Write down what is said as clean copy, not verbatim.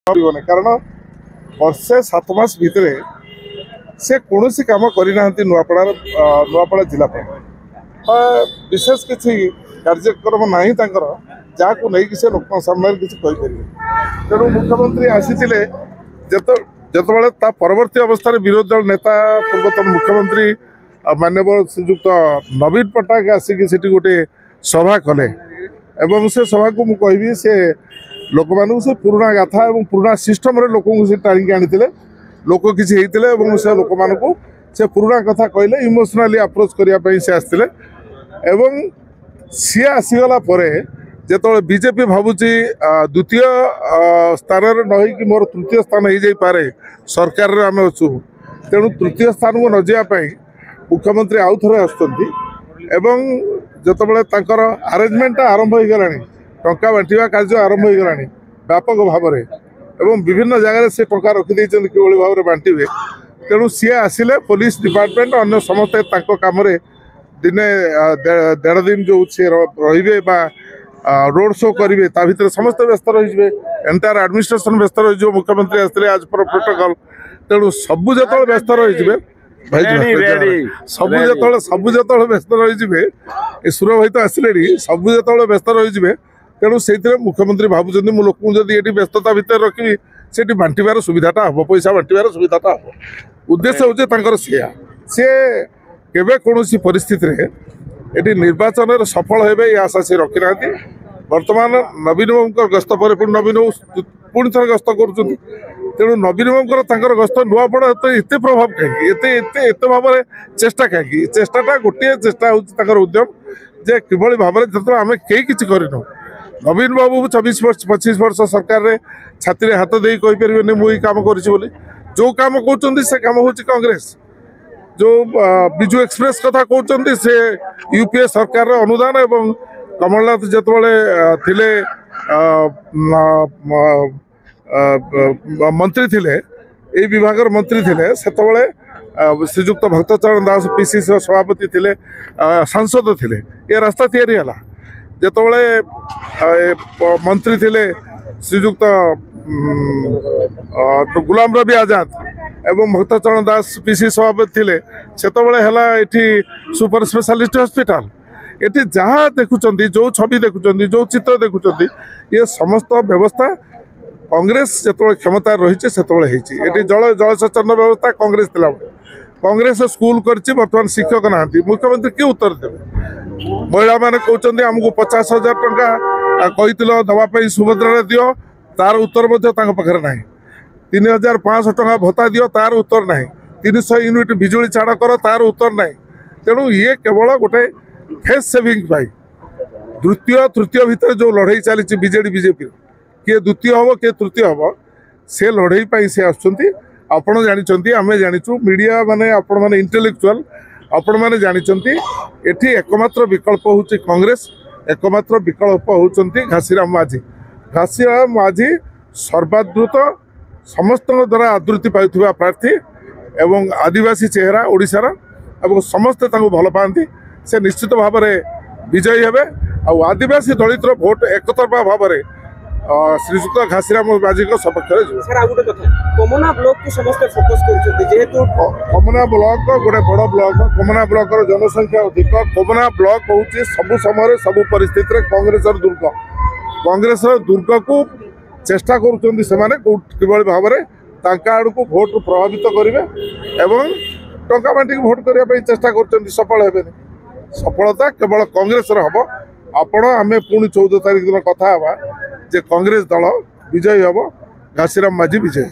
कारण वर्षे 7 मास भितर से कौन सी कम करना नुआपड़ा जिला विशेष किसी कार्यक्रम ना जहाँ को लेकिन से लोक सामने किसी तेणु मुख्यमंत्री आसी जिते परवर्ती अवस्था विरोधी दल नेता पूर्वतन मुख्यमंत्री माननीय श्रीजुक्त नवीन पट्टनायक आसिक गोटे सभा कले एवं से सभा को मुझे से लोक मान से पुराणा गाथा और पुराणा सिस्टम लोक टाणी आनी लोक किसी से लोक मान से पुराणा कथा कहले इमोशनाली अप्रोच करने से आसते एवं सी आसीगला जो बीजेपी भावुची द्वितीय स्थान न मोर तृतीय स्थान हो जाए सरकार आम अच्छु तेणु तृतीय स्थान को न जावाई मुख्यमंत्री आउ थे आसुँच जो आरेंजमेंट आरंभ हो गला टंका बांटा कार्य आरंभ हो गला व्यापक भाव में विभिन्न जगह से टंका रखिदे कि भाव में बांटे तेणु सी आसिले पुलिस डिपार्टमेंट अन्य समस्ते कम दिने 1.5 दिन जो रे रोड शो करेंगे भितर समस्त व्यस्त रही एंटायर एडमिनिस्ट्रेशन व्यस्त रही मुख्यमंत्री आसते आज पर प्रोटोकॉल तेणु सबू जो व्यस्त रही सबू जो व्यस्त रही सुर भाई तो आसिले सबू जो व्यस्त रही तेणु से मुख्यमंत्री भावुं मु लोक जदि व्यस्तता भितर रखी से बांटार सुविधाटा हम पैसा बांटार सुविधाटा हम उद्देश्य हूँ सी केवे कौन परिस्थिति ये निर्वाचन सफल हे आशा से रखी ना बर्तमान नवीन बाबू गस्त पर नवीन बाबू पुणी थे गस्त कर तेणु नवीन बाबू गस्त नुआपड़ा तो ये प्रभाव कहीं भाव में चेष्टा कहीं चेष्टाटा गोटे चेष्टा हूँ उद्यम जे किभली भाव में जो आम कई किसी करनु नवीन बाबू 24-25 वर्ष सरकार रे छाती हाथ दे कहीपर मुझे कम कर जो कम कहते से कम हूँ कांग्रेस जो विजु एक्सप्रेस कथा कहते से यूपीए सरकार अनुदान एवं कमलनाथ जिते थिले मंत्री थिले ए विभाग मंत्री थिले सेतबले श्रीजुक्त भक्तचरण दास पीसीसी सभापति थिले सांसद थिले ये रास्ता तैयारी है जितेबले मंत्री थिले श्रीजुक्त गुलाम रवि आजाद एवं भक्तचरण दास पीसी सभापति थिले सेतबले हला एठी सुपर स्पेशलिस्ट हॉस्पिटल एठी जहाँ देखुचंदी जो छवि देखुचंदी जो चित्र देखुचंदी ये समस्त व्यवस्था कांग्रेस जिते क्षमता रही से जलसेचन व्यवस्था कांग्रेस थिला कांग्रेस स्कूल करछि बर्तमान शिक्षक ना मुख्यमंत्री किए उत्तर देवे महिला मैंने कहते आमको 50,000 टंका कही दवाई सुभद्रा दियो तार उत्तर पाखे ना 3,500 टंका भत्ता दियो तार उत्तर ना 300 यूनिट बिजुली छाड़ कर तार उत्तर ना तेणु ये केवल गोटे फेस सेविंग द्वितीय तृतीय भितर जो लड़ाई चली बीजेडी बीजेपी किए द्वितीय हम किए तृतीय हम से लड़ाई से आसुँच आपण जानी आम जाचु मीडिया माने आपण माने इंटेलेक्चुआल आपण माने जानी एठी एकमात्र विकल्प हूँ कांग्रेस एकमात्र विकल्प होती घासीराम माझी सर्वाद्रुत समस्त द्वारा आदृति पाई प्रार्थी एवं आदिवासी चेहरा ओडिशार एवं समस्ते भल पाती से निश्चित भाव में विजयी हेबे आदिवासी दलित भोट एकतरफा भाव में श्रीजुक्त घासीराम माझी सपक्ष कमना ब्लॉक को समस्त फोकस करजेतु कमना ब्लॉक गोटे बड़ ब्लॉक कमना ब्लॉक जनसंख्या अधिक कमना ब्लॉक हूँ सबु समय सबु परिस्थिति कांग्रेस दुर्ग को चेष्टा कर भाव में आड़ को भोट प्रभावित करेंगे एवं टंका बांटिक भोट करने चेष्टा कर सफल हे सफलता केवल कांग्रेस हम आपण आम पुणी 14 तारिख दिन कथा जे कांग्रेस दल विजयी हम घासीराम माझी विजयी।